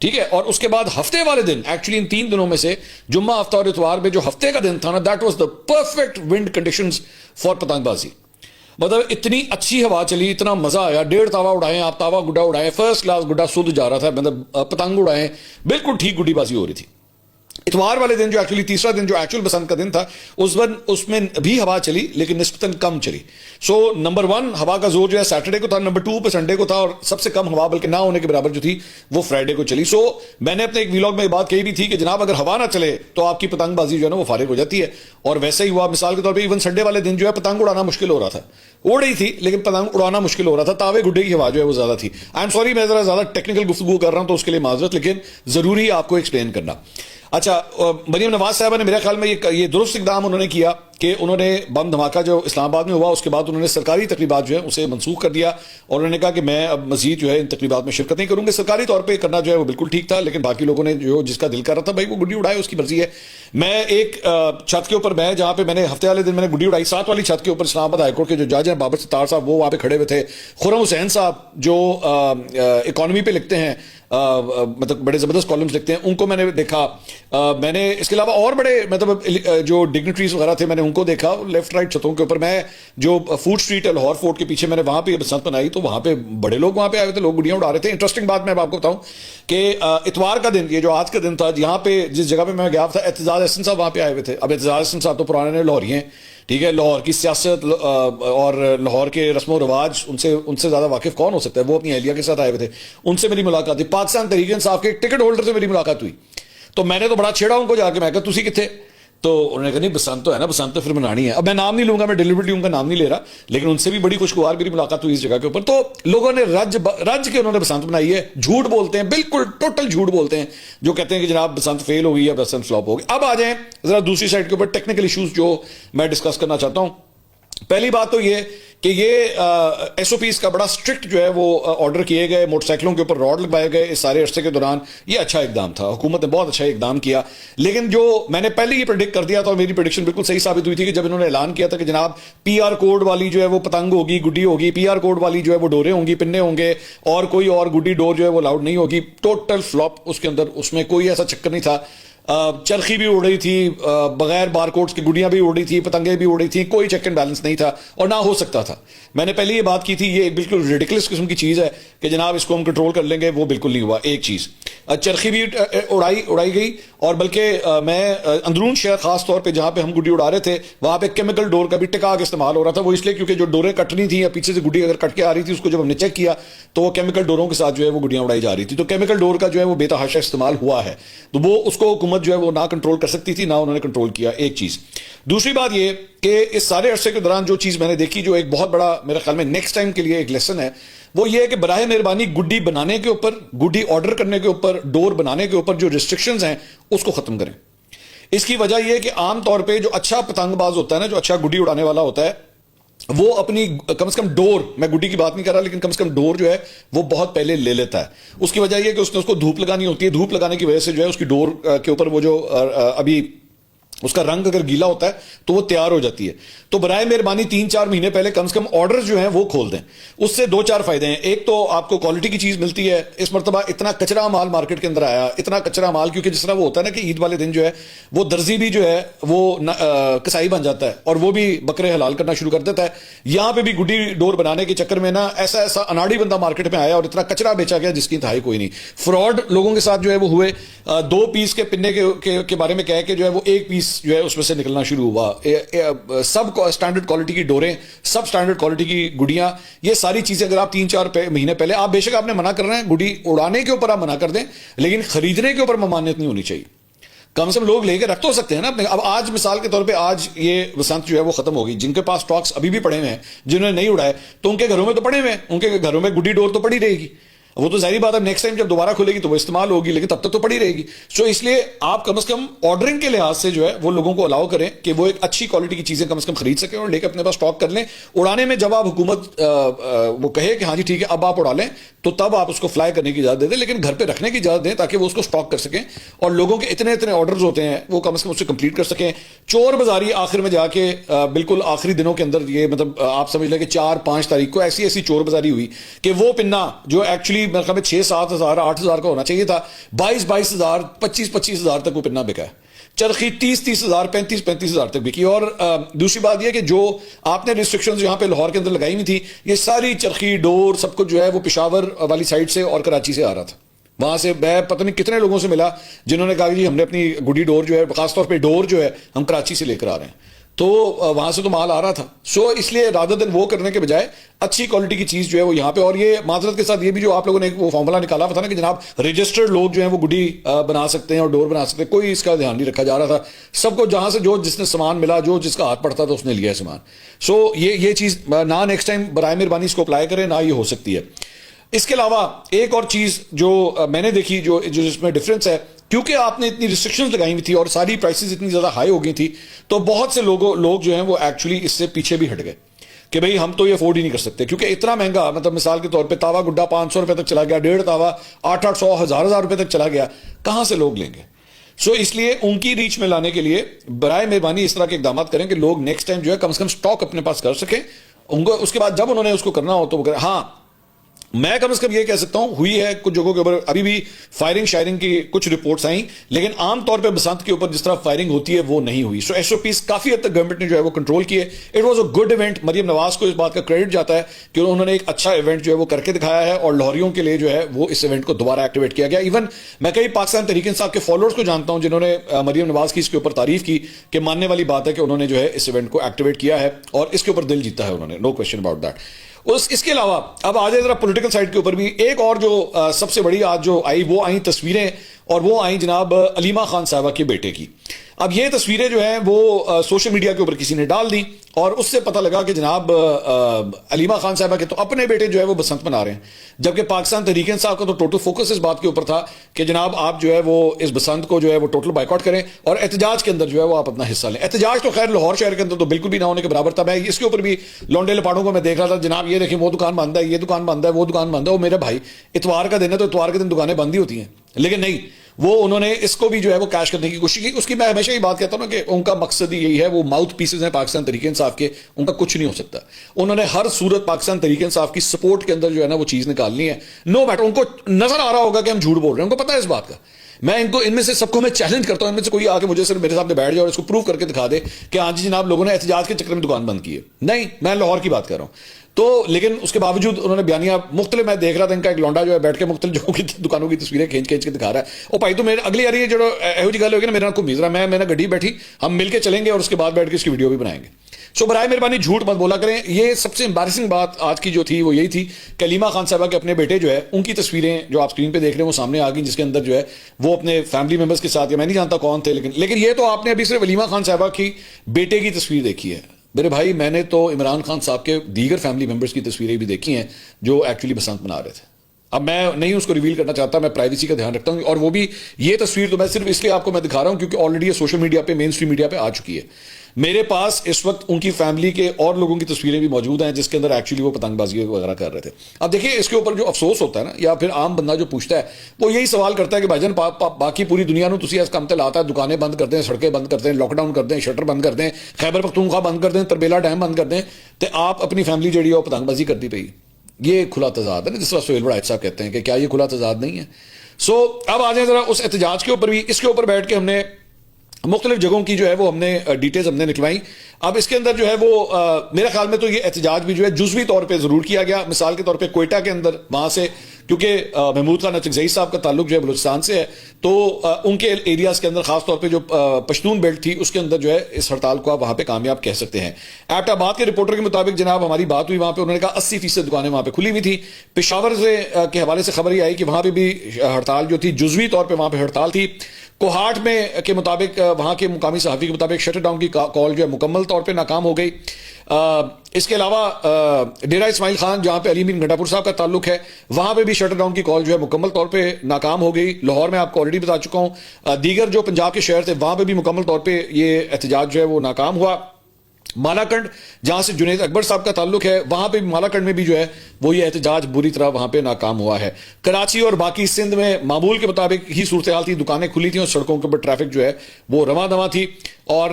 ٹھیک ہے. اور اس کے بعد ہفتے والے دن ایکچولی ان 3 دنوں میں سے جمعہ ہفتہ اور اتوار میں جو ہفتے کا دن تھا نا, that was the perfect wind conditions for پتنگ بازی. مطلب اتنی اچھی ہوا چلی, اتنا مزہ آیا, 1.5 تاوا اڑائے آپ, تاوا گڈا اڑائے, فرسٹ کلاس گڈا سود جا رہا تھا, مطلب پتنگ اڑائے, بالکل ٹھیک گڈی بازی ہو رہی تھی. اتوار والے دن جو ایکچولی تیسرا دن جو ایکچوئل بسنت کا دن تھا, اس میں بھی ہوا چلی لیکن نسبتاً کم چلی. سو نمبر 1 ہوا کا زور جو ہے سیٹرڈے کو تھا, نمبر 2 پہ سنڈے کو تھا, اور سب سے کم ہوا بلکہ نہ ہونے کے برابر جو تھی وہ فرائیڈے کو چلی. سو میں نے اپنے ایک ویلاگ میں یہ بات کہی بھی تھی کہ جناب اگر ہوا نہ چلے تو آپ کی پتنگ بازی جو ہے نا وہ فارغ ہو جاتی ہے, اور ویسے ہی ہوا. مثال کے طور پہ ایون سنڈے والے دن جو ہے پتنگ اڑانا مشکل ہو رہا تھا, اڑ رہی تھی لیکن پتنگ اڑانا مشکل ہو رہا تھا, تاوے گڈے کی ہوا جو ہے وہ زیادہ تھی. آئی ایم سوری میں ذرا زیادہ ٹیکنیکل گفتگو کر رہا ہوں تو اس کے لیے معذرت, لیکن ضروری ہے آپ کو ایکسپلین کرنا. اچھا, مریم نواز صاحبہ نے میرے خیال میں یہ درست اقدام انہوں نے کیا کہ انہوں نے بم دھماکہ جو اسلام آباد میں ہوا اس کے بعد انہوں نے سرکاری تقریبات جو ہے اسے منسوخ کر دیا, اور انہوں نے کہا کہ میں اب مزید جو ہے ان تقریبات میں شرکت نہیں کروں گے. سرکاری طور پہ کرنا جو ہے وہ بالکل ٹھیک تھا, لیکن باقی لوگوں نے جو جس کا دل کر رہا تھا بھائی وہ گڈی اڑائے, اس کی مرضی ہے. میں ایک چھت کے اوپر, میں جہاں پہ میں نے ہفتے والے دن میں نے گڈی اڑائی, 7 والی چھت کے اوپر اسلام آباد ہائی کورٹ کے جو جج ہیں بابر ستار صاحب وہ وہاں پہ کھڑے ہوئے تھے, خرم حسین صاحب جو اکانومی پہ لکھتے ہیں, مطلب بڑے زبردست کالمز لکھتے ہیں, ان کو میں نے دیکھا. میں نے اس کے علاوہ اور بڑے مطلب جو ڈگنیٹریز وغیرہ تھے میں نے ان کو دیکھا لیفٹ رائٹ چھتوں کے اوپر. میں جو فوڈ اسٹریٹ ہے لاہور فورٹ کے پیچھے میں نے وہاں پہ بسنت بنائی تو وہاں پہ بڑے لوگ وہاں پہ آئے ہوئے تھے, لوگ گڈیاں اڑا رہے تھے. انٹرسٹنگ بات میں آپ کو بتاؤں کہ اتوار کا دن, یہ جو آج کا دن تھا, یہاں پہ جس جگہ پہ میں گیا تھا اعتزاز احسن صاحب وہاں پہ آئے ہوئے تھے. اب اعتزاز احسن صاحب تو پرانے لاہوری ہیں, ٹھیک ہے, لاہور کی سیاست اور لاہور کے رسم و رواج ان سے زیادہ واقف کون ہو سکتا ہے. وہ اپنی اہلیہ کے ساتھ آئے ہوئے تھے, ان سے میری ملاقات ہوئی. پاکستان تحریک انصاف کے ٹکٹ ہولڈر سے میری ملاقات ہوئی, تو میں نے تو بڑا چھیڑا ان کو جا کے, میں کہا تسی کتنے, تو انہوں نے کہا نہیں بسنت تو ہے نا, بسنت تو پھر منانی ہے. اب میں نام نہیں لوں گا, میں ڈیلیبریٹلی ان کا نام نہیں لے رہا, لیکن ان سے بھی بڑی خوشگوار میری ملاقات ہوئی اس جگہ کے اوپر. تو لوگوں نے رج کے انہوں نے بسنت بنائی ہے. جھوٹ بولتے ہیں, بالکل ٹوٹل جھوٹ بولتے ہیں, جو کہتے ہیں کہ جناب بسنت فیل ہو گئی یا بسنت فلاپ ہو گئی. اب آ جائیں ذرا دوسری سائڈ کے اوپر ٹیکنیکل ایشوز جو میں ڈسکس کرنا چاہتا ہوں. پہلی بات تو یہ کہ یہ ایس او پیز کا بڑا اسٹرکٹ جو ہے وہ آرڈر کیے گئے, موٹر سائیکلوں کے اوپر راڈ لگائے گئے اس سارے عرصے کے دوران. یہ اچھا اقدام تھا, حکومت نے بہت اچھا اقدام کیا. لیکن جو میں نے پہلے یہ پریڈکٹ کر دیا تھا, اور میری پریڈکشن بالکل صحیح ثابت ہوئی تھی کہ جب انہوں نے اعلان کیا تھا کہ جناب پی آر کوڈ والی جو ہے وہ پتنگ ہوگی, گڈی ہوگی, پی آر کوڈ والی جو ہے وہ ڈورے ہوں گی, پنے ہوں گے, اور کوئی اور گڈی ڈور جو ہے وہ لاؤڈ نہیں ہوگی. ٹوٹل فلاپ اس کے اندر, اس میں کوئی ایسا چکر نہیں تھا. چرخی بھی اڑ رہی تھی, بغیر بار کوڈز کی گڈیاں بھی اڑ رہی تھیں, پتنگیں بھی اڑ رہی تھیں, کوئی چیک اینڈ بیلنس نہیں تھا اور نہ ہو سکتا تھا. میں نے پہلے یہ بات کی تھی, یہ بالکل ریڈیکولس قسم کی چیز ہے کہ جناب اس کو ہم کنٹرول کر لیں گے, وہ بالکل نہیں ہوا. ایک چیز چرخی بھی اڑائی گئی, اور بلکہ میں اندرون شہر خاص طور پہ جہاں پہ ہم گڈی اڑا رہے تھے وہاں پہ کیمیکل ڈور کا بھی ٹکاک استعمال ہو رہا تھا. وہ اس لیے کیونکہ جو ڈوریں کٹنی تھیں یا پیچھے سے گڈی اگر کٹ کے آ رہی تھی اس کو جب ہم نے چیک کیا تو وہ کیمیکل ڈوروں کے ساتھ جو ہے وہ گڈیاں اڑائی جا رہی تھی. تو کیمیکل ڈور کا جو ہے وہ بے تحاشا استعمال ہوا ہے, تو وہ اس کو حکومت جو ہے وہ نہ کنٹرول کر سکتی تھی, نہ انہوں نے کنٹرول کیا. ایک چیز. دوسری بات یہ کہ اس سارے عرصے کے دوران جو چیز میں نے دیکھی, جو ایک بہت بڑا میرے خیال میں نیکسٹ ٹائم کے لیے ایک لیسن ہے, وہ یہ ہے کہ براہ مہربانی گڈی بنانے کے اوپر, گڈی آرڈر کرنے کے اوپر, ڈور بنانے کے اوپر جو ریسٹرکشنز ہیں اس کو ختم کریں. اس کی وجہ یہ ہے کہ عام طور پہ جو اچھا پتنگ باز ہوتا ہے نا, جو اچھا گڈی اڑانے والا ہوتا ہے, وہ اپنی کم سے کم ڈور, میں گڈی کی بات نہیں کر رہا, لیکن کم سے کم ڈور جو ہے وہ بہت پہلے لے لیتا ہے. اس کی وجہ یہ ہے کہ اس نے اس کو دھوپ لگانی ہوتی ہے, دھوپ لگانے کی وجہ سے جو ہے اس کی ڈور کے اوپر وہ جو ابھی اس کا رنگ اگر گیلا ہوتا ہے تو وہ تیار ہو جاتی ہے. تو برائے مہربانی 3-4 مہینے پہلے کم سے کم آرڈرز جو ہیں وہ کھول دیں. اس سے 2-4 فائدے ہیں. ایک تو آپ کو کوالٹی کی چیز ملتی ہے. اس مرتبہ اتنا کچرا مال مارکیٹ کے اندر آیا, اتنا کچرا مال, کیونکہ جس طرح وہ ہوتا ہے نا کہ عید والے دن جو ہے وہ درزی بھی جو ہے وہ کسائی بن جاتا ہے اور وہ بھی بکرے حلال کرنا شروع کر دیتا ہے. یہاں پہ بھی گڈی ڈور بنانے کے چکر میں نا ایسا اناڑی بندہ مارکیٹ میں آیا اور اتنا کچرا بیچا گیا جس کی انتہائی کوئی نہیں. فراڈ لوگوں کے ساتھ جو ہے وہ ہوئے. 2 پیس کے پنے کے بارے میں کہہ کے جو ہے وہ 1 پیس جو ہے اس میں سے نکلنا شروع ہوا. سب اسٹینڈرڈ کوالٹی کی ڈوریں, سب اسٹینڈرڈ کوالٹی کی گڈیاں, یہ ساری چیزیں اگر آپ 3-4 مہینے پہلے, آپ بے شک آپ نے منع کر رہے ہیں, گڈی اڑانے کے اوپر آپ منع کر دیں, لیکن خریدنے کے اوپر ممانعت نہیں ہونی چاہیے. کم سے کم لوگ لے کے رکھ تو سکتے ہیں نا. اب آج مثال کے طور پہ آج یہ بسنت جو ہے وہ ختم ہوگی, جن کے پاس اسٹاکس ابھی بھی پڑے ہوئے ہیں, جنہوں نے نہیں اڑائے, تو ان کے گھروں میں تو پڑے ہوئے ہیں, ان کے گھروں میں گڈی ڈور تو پڑی رہے گی. وہ تو ظاہری بات ہے نیکسٹ ٹائم جب دوبارہ کھلے گی تو وہ استعمال ہوگی, لیکن تب تک تو پڑی رہے گی. سو اس لیے آپ کم از کم آرڈرنگ کے لحاظ سے جو ہے وہ لوگوں کو الاؤ کریں کہ وہ ایک اچھی کوالٹی کی چیزیں کم از کم خرید سکیں اور لے کے اپنے پاس اسٹاک کر لیں. اڑانے میں جب آپ حکومت وہ کہے کہ ہاں جی ٹھیک ہے اب آپ اڑا لیں, تو تب آپ اس کو فلائی کرنے کی اجازت دے دیں, لیکن گھر پہ رکھنے کی اجازت دیں تاکہ وہ اس کو اسٹاک کر سکیں اور لوگوں کے اتنے آرڈرز ہوتے ہیں وہ کم از کم اس سے کمپلیٹ کر سکیں. چور بازاری آخر میں جا کے بالکل آخری دنوں کے اندر, یہ مطلب آپ سمجھ لیں کہ 4-5 تاریخ کو ایسی چور بازاری ہوئی کہ وہ پنا جو ایکچولی میرے خیال میں 6-7 ہزار 8 ہزار کا ہونا چاہیے تھا, 22 ہزار 25 ہزار تک وہ پننا بکا ہے. چرخی 30 ہزار 35 ہزار تک بکی. اور دوسری بات یہ کہ جو آپ نے ریسٹرکشنز یہاں پہ لاہور کے اندر لگائی ہوئی تھی, یہ ساری چرخی ڈور سب کچھ جو ہے وہ پشاور والی سائڈ سے اور کراچی سے آ رہا تھا. وہاں سے میں پتہ نہیں کتنے لوگوں سے ملا جنہوں نے کہا کہ ہم نے اپنی گڈی ڈور جو ہے, خاص طور پہ ڈور جو ہے, ہم کراچی سے لے کر آ رہے ہیں. تو وہاں سے تو مال آ رہا تھا. سو اس لیے رادر دن وہ کرنے کے بجائے اچھی کوالٹی کی چیز جو ہے وہ یہاں پہ. اور یہ معذرت کے ساتھ یہ بھی جو آپ لوگوں نے وہ فارمولا نکالا تھا نا کہ جناب رجسٹرڈ لوگ جو ہیں وہ گڈی بنا سکتے ہیں اور ڈور بنا سکتے ہیں, کوئی اس کا دھیان نہیں رکھا جا رہا تھا. سب کو جہاں سے جو جس نے سامان ملا, جو جس کا ہاتھ پڑتا تھا اس نے لیا سامان. سو یہ چیز نہ نیکسٹ ٹائم برائے مہربانی اس کو اپلائی کریں, نہ یہ ہو سکتی ہے. اس کے علاوہ ایک اور چیز جو میں نے دیکھی جو اس میں ڈفرینس ہے, کیونکہ آپ نے اتنی ریسٹرکشنز لگائی ہوئی تھی اور ساری پرائسز اتنی زیادہ ہائی ہو گئی تھی, تو بہت سے لوگ جو ہیں وہ ایکچولی اس سے پیچھے بھی ہٹ گئے کہ بھئی ہم تو یہ افورڈ ہی نہیں کر سکتے, کیونکہ اتنا مہنگا. مطلب مثال کے طور پہ تاوا گڈا 500 روپے تک چلا گیا, 1.5 تاوا 800 1000 روپے تک چلا گیا. کہاں سے لوگ لیں گے؟ سو اس لیے ان کی ریچ میں لانے کے لیے برائے مہربانی اس طرح کے اقدامات کریں کہ لوگ نیکسٹ ٹائم جو ہے کم سے کم سٹاک اپنے پاس کر سکیں. ان کو اس کے بعد جب انہوں نے اس کو کرنا ہو تو وہ کریں. ہاں میں کم از کم یہ کہہ سکتا ہوں ہوئی ہے کچھ جگہوں کے اوپر ابھی بھی فائرنگ شائرنگ کی کچھ رپورٹس آئیں, لیکن عام طور پہ بسنت کے اوپر جس طرح فائرنگ ہوتی ہے وہ نہیں ہوئی. سو ایس او پیز کافی حد تک گورنمنٹ نے جو ہے وہ کنٹرول کیے. It was a good event. Maryam Nawaz کو اس بات کا کریڈٹ جاتا ہے کہ انہوں نے ایک اچھا ایونٹ جو ہے وہ کر کے دکھایا ہے, اور لاہوریوں کے لیے جو ہے وہ اس ایونٹ کو دوبارہ ایکٹیویٹ کیا گیا. ایون میں کئی پاکستان تحریک انصاف کے فالوورز کو جانتا ہوں جنہوں نے مریم نواز کی اس کے اوپر تعریف کی کہ ماننے والی بات ہے کہ انہوں نے جو ہے اس ایونٹ کو ایکٹیویٹ کیا ہے اور اس کے اوپر دل جیتا ہے انہوں نے, نو کوشچن اباؤٹ دیٹ. اس کے علاوہ اب آ جائے ذرا پولیٹیکل سائڈ کے اوپر بھی. ایک اور جو سب سے بڑی آج جو آئی وہ آئیں تصویریں, اور وہ آئیں جناب علیمہ خان صاحبہ کے بیٹے کی. اب یہ تصویریں جو ہیں وہ سوشل میڈیا کے اوپر کسی نے ڈال دی, اور اس سے پتہ لگا کہ جناب علیمہ خان صاحبہ کے تو اپنے بیٹے جو ہے وہ بسنت منا رہے ہیں, جبکہ پاکستان تحریک انصاف کا تو ٹوٹل فوکس اس بات کے اوپر تھا کہ جناب آپ جو ہے وہ اس بسنت کو جو ہے وہ ٹوٹل بائیکاٹ کریں اور احتجاج کے اندر جو ہے وہ آپ اپنا حصہ لیں. احتجاج تو خیر لاہور شہر کے اندر تو بالکل بھی نہ ہونے کے برابر تھا. میں اس کے اوپر بھی لونڈے لپاڑوں کو میں دیکھ رہا تھا, جناب یہ دیکھیں وہ دکان بند ہے, یہ دکان بند ہے, وہ دکان بند ہے. وہ میرے بھائی اتوار کا دن ہے تو اتوار کے دن دکانیں بند ہی ہوتی ہیں, لیکن نہیں, وہ انہوں نے اس کو بھی جو ہے وہ کیش کرنے کی کوشش کی. اس کی میں ہمیشہ یہ بات کہتا ہوں نا کہ ان کا مقصد ہی یہی ہے, وہ ماؤتھ پیسز ہیں پاکستان تحریک انصاف کے, ان کا کچھ نہیں ہو سکتا. انہوں نے ہر صورت پاکستان تحریک انصاف کی سپورٹ کے اندر جو ہے نا وہ چیز نکالنی ہے, نو میٹر. ان کو نظر آ رہا ہوگا کہ ہم جھوٹ بول رہے ہیں, ان کو پتا ہے اس بات کا. میں ان میں سے سب کو میں چیلنج کرتا ہوں, ان میں سے کوئی آ کے مجھے صرف میرے سامنے بیٹھ جائے اور اس کو پروف کر کے دکھا دے کہ ہاں جی جناب لوگوں نے احتجاج کے چکر میں دکان بند کی ہے. نہیں, میں لاہور کی بات کر رہا ہوں. تو لیکن اس کے باوجود انہوں نے بیانیہ مختلف, میں دیکھ رہا تھا ان کا ایک لونڈا جو ہے بیٹھ کے مختلف جگہوں کی دکانوں کی تصویریں کھینچ کے دکھا رہا ہے. اور بھائی تو میرے اگلی آ رہی ہے جو ایہو جی گل ہوگی نا, میرا کو میز رہا, میں نے گڈی بیٹھی, ہم مل کے چلیں گے اور اس کے بعد بیٹھ کے اس کی ویڈیو بھی بنائیں گے. سو برائے مہربانی جھوٹ مت بولا کریں. یہ سب سے امبارسنگ بات آج کی جو تھی وہ یہی تھی کہ علیمہ خان صاحبہ کے اپنے بیٹے جو ہے ان کی تصویریں جو آپ اسکرین پہ دیکھ رہے ہیں وہ سامنے آ گئی, جس کے اندر جو ہے وہ اپنے فیملی ممبرس کے ساتھ, یا میں نہیں جانتا کون تھے, لیکن یہ تو آپ نے ابھی صرف علیمہ خان صاحبہ کی بیٹے کی تصویر دیکھی ہے. میرے بھائی میں نے تو عمران خان صاحب کے دیگر فیملی ممبرس کی تصویریں بھی دیکھی ہیں جو ایکچولی بسنت منا رہے تھے. اب میں نہیں اس کو ریویل کرنا چاہتا, میں پرائیویسی کا دھیان رکھتا ہوں, اور وہ بھی یہ تصویر تو میں صرف اس لیے آپ کو میں دکھا رہا ہوں کیونکہ آلریڈی یہ سوشل میڈیا پہ, مین اسٹریم میڈیا پہ آ چکی ہے. میرے پاس اس وقت ان کی فیملی کے اور لوگوں کی تصویریں بھی موجود ہیں جس کے اندر ایکچولی وہ پتنگ بازی وغیرہ کر رہے تھے. اب دیکھیے اس کے اوپر جو افسوس ہوتا ہے نا, یا پھر عام بندہ جو پوچھتا ہے وہ یہی سوال کرتا ہے کہ بھائی جان باقی پوری دنیا نو تسی اس کم تے لاتا ہے, دکانیں بند کر دیں, سڑکیں بند کر دیں, لاک ڈاؤن کر دیں, شٹر بند کر دیں, خیبر پختونخوا بند کر دیں, تربیلا ڈیم بند کر دیں, تے آپ اپنی فیملی جڑی ہے وہ پتنگ بازی کرتی پئی. یہ کھلا تضاد ہے نا, جس طرح سہیل وڑائچ صاحب کہتے ہیں کہ کیا یہ کھلا تضاد نہیں ہے. سو اب آ جائیں ذرا اس احتجاج کے اوپر بھی. اس کے اوپر بیٹھ کے ہم نے مختلف جگہوں کی جو ہے وہ ہم نے ڈیٹیلز ہم نے نکلوائی. اب اس کے اندر جو ہے وہ میرے خیال میں تو یہ احتجاج بھی جو ہے جزوی طور پہ ضرور کیا گیا. مثال کے طور پہ کوئٹہ کے اندر وہاں سے کیونکہ محمود خان اچکزئی صاحب کا تعلق جو ہے بلوچستان سے ہے, تو ان کے ایریاز کے اندر خاص طور پہ جو پشتون بیلٹ تھی اس کے اندر جو ہے اس ہڑتال کو آپ وہاں پہ کامیاب کہہ سکتے ہیں. ایبٹ آباد کے رپورٹر کے مطابق جناب ہماری بات ہوئی وہاں پہ, انہوں نے کہا 80% دکانیں وہاں پہ کھلی ہوئی تھی. پشاور سے کے حوالے سے خبر یہ آئی کہ وہاں پہ بھی ہڑتال جو تھی جزوی طور پہ وہاں پہ ہڑتال تھی. کوہاٹ میں کے مطابق وہاں کے مقامی صحافی کے مطابق شٹر ڈاؤن کی کال جو ہے مکمل طور پہ ناکام ہو گئی. اس کے علاوہ ڈیرہ اسماعیل خان جہاں پہ علی مین گنڈا پور صاحب کا تعلق ہے وہاں پہ بھی شٹر ڈاؤن کی کال جو ہے مکمل طور پہ ناکام ہو گئی. لاہور میں آپ کو آلریڈی بتا چکا ہوں. دیگر جو پنجاب کے شہر تھے وہاں پہ بھی مکمل طور پہ یہ احتجاج جو ہے وہ ناکام ہوا. مالاکنڈ جہاں سے جنید اکبر صاحب کا تعلق ہے، وہاں پہ مالاکنڈ میں بھی جو ہے وہ یہ احتجاج بری طرح وہاں پہ ناکام ہوا ہے. کراچی اور باقی سندھ میں معمول کے مطابق ہی صورتحال تھی، دکانیں کھلی تھیں اور سڑکوں کے اوپر ٹریفک جو ہے وہ رواں دواں تھی. اور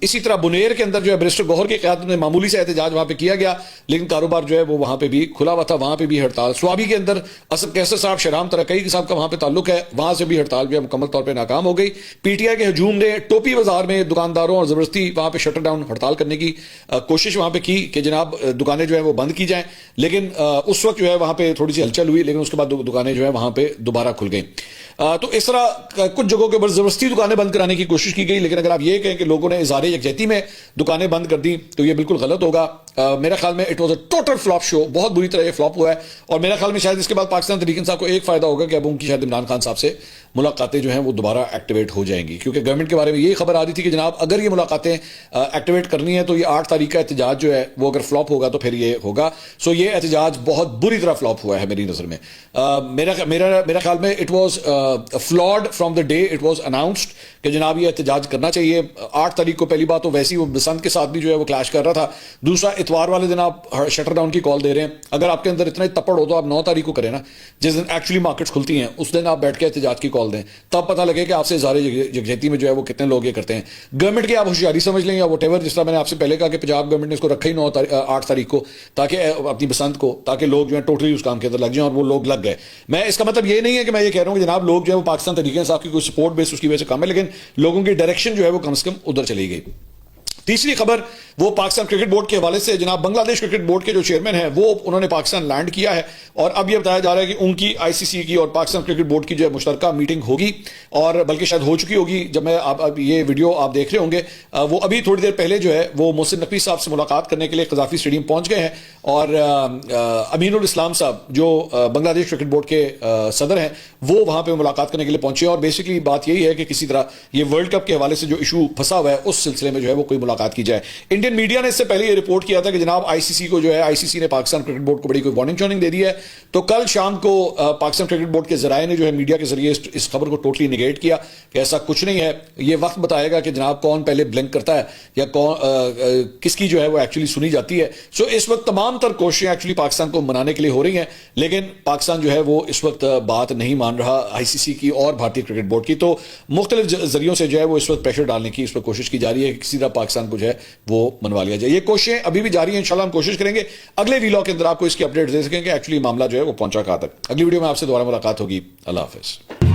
اسی طرح بنیر کے اندر جو ہے بیرسٹر گوہر کی قیادت میں معمولی سے احتجاج وہاں پہ کیا گیا، لیکن کاروبار جو ہے وہ وہاں پہ بھی کھلا ہوا تھا، وہاں پہ بھی ہڑتال. سوابی کے اندر اسد کیسر صاحب شہرام ترقی صاحب کا وہاں پہ تعلق ہے، وہاں سے بھی ہڑتال جو ہے مکمل طور پہ ناکام ہو گئی. پی ٹی آئی کے ہجوم نے ٹوپی بازار میں دکانداروں اور زبردستی وہاں پہ شٹر ڈاؤن ہڑتال کرنے کی کوشش وہاں پہ کی کہ جناب دکانیں جو ہے وہ بند کی جائیں، لیکن اس وقت جو ہے وہاں پہ تھوڑی سی ہلچل ہوئی، لیکن اس کے بعد دکانیں جو ہے وہاں پہ دوبارہ کھل گئیں. تو اس طرح کچھ جگہوں کے اوپر زبردستی دکانیں بند کرانے کی کوشش کی گئی، لیکن اگر آپ یہ کہیں کہ لوگوں نے اظہار یکجہتی میں دکانیں بند کر دی تو یہ بالکل غلط ہوگا. میرا خیال میں it was a total flop show, بہت بری طرح یہ فلاپ ہوا ہے. اور میرا خیال میں شاید اس کے بعد پاکستان تحریک انصاف کو ایک فائدہ ہوگا کہ اب ان کی شاید عمران خان صاحب سے ملاقاتیں جو ہیں وہ دوبارہ ایکٹیویٹ ہو جائیں گی، کیونکہ گورنمنٹ کے بارے میں یہی خبر آ رہی تھی کہ جناب اگر یہ ملاقاتیں ایکٹیویٹ کرنی ہے تو یہ 8 تاریخ کا احتجاج جو ہے وہ اگر فلاپ ہوگا تو پھر یہ ہوگا. سو یہ احتجاج بہت بری طرح فلاپ ہوا ہے میری نظر میں. میرا خیال میں it was flawed from the day it was announced کہ جناب یہ احتجاج کرنا چاہیے. 8 تاریخ کو پہلی بات تو ویسی وہ بسنت کے ساتھ بھی جو ہے وہ کلیش کر رہا تھا، دوسرا اتوار والے دن آپ شٹر ڈاؤن کی کال دے رہے ہیں. اگر آپ کے اندر اتنا تپڑ ہو تو آپ 9 تاریخ کو کریں نا، جس دن ایکچولی مارکیٹس کھلتی ہیں اس دن آپ بیٹھ کے احتجاج کی کال دیں، تب پتہ لگے کہ آپ سے اظہار یکجہتی میں جو ہے وہ کتنے لوگ یہ کرتے ہیں. گورنمنٹ کی آپ ہوشیاری سمجھ لیں یا واٹ ایور، جس طرح میں نے آپ سے پہلے کہا کہ پنجاب گورنمنٹ نے اس کو رکھا ہی 8 تاریخ کو تاکہ اپنی بسنت کو، تاکہ لوگ جو ہے ٹوٹلی اس کام کے اندر لگ جائیں، اور وہ لوگ لگ گئے. میں اس کا مطلب یہ نہیں ہے کہ میں یہ کہہ رہا ہوں کہ جناب لوگ جو ہے وہ پاکستان تحریک انصاف کی کوئی سپورٹ بیس اس کی وجہ سے کم ہے، لیکن لوگوں کی ڈائریکشن جو ہے وہ کم سے کم ادھر چلی گئی. تیسری خبر وہ پاکستان کرکٹ بورڈ کے حوالے سے، جناب بنگلہ دیش کرکٹ بورڈ کے جو چیئرمین ہیں وہ انہوں نے پاکستان لینڈ کیا ہے، اور اب یہ بتایا جا رہا ہے کہ ان کی آئی سی سی کی اور پاکستان کرکٹ بورڈ کی جو ہے مشترکہ میٹنگ ہوگی، اور بلکہ شاید ہو چکی ہوگی. جب میں اب یہ ویڈیو آپ دیکھ رہے ہوں گے، وہ ابھی تھوڑی دیر پہلے جو ہے وہ محسن نقوی صاحب سے ملاقات کرنے کے لیے قذافی اسٹیڈیم پہنچ گئے ہیں، اور امین الاسلام صاحب جو بنگلہ دیش کرکٹ بورڈ کے صدر ہیں وہ وہاں پہ ملاقات کرنے کے لیے پہنچے ہیں. اور بیسکلی بات یہی ہے کہ کسی طرح یہ ورلڈ کپ کے حوالے سے جو ایشو پھنسا ہوا ہے اس سلسلے میں جو ہے وہ کوئی ملاقات کی جائے. انڈین میڈیا نے اس سے پہلے یہ رپورٹ کیا تھا کہ جناب آئی سی سی کو جو ہے آئی سی سی نے پاکستان کرکٹ بورڈ کو بڑی کوئی وارننگ دے دی ہے. تو کل شام کو پاکستان کرکٹ بورڈ کے ذرائع نے جو ہے میڈیا کے ذریعے اس خبر کو ٹوٹلی نگیٹ کیا کہ ایسا کچھ نہیں ہے. یہ وقت بتائے گا کہ جناب کون پہلے بلنک کرتا ہے یا کس کی جو ہے وہ ایکچولی سنی جاتی ہے. سو اس وقت تمام تر کوششیں ایکچولی پاکستان کو منانے کے لیے ہو رہی ہیں، لیکن پاکستان جو ہے وہ اس وقت بات نہیں مان رہا آئی سی سی کی اور بھارتی کرکٹ بورڈ کی. تو مختلف ذریعوں سے جو ہے وہ اس وقت پریشر ڈالنے کی اس وقت کوشش کی جا رہی ہے کہ کسی طرح پاکستان کو جو ہے وہ منوا لیا جائے. یہ کوششیں ابھی بھی جاری ہیں، انشاءاللہ ہم کوشش کریں گے اگلے ویلاگ کے اندر آپ کو اس کی اپڈیٹ دے سکیں کہ ایکچولی معاملہ جو ہے وہ پہنچا کہاں تک. اگلی ویڈیو میں آپ سے دوبارہ ملاقات ہوگی. اللہ حافظ.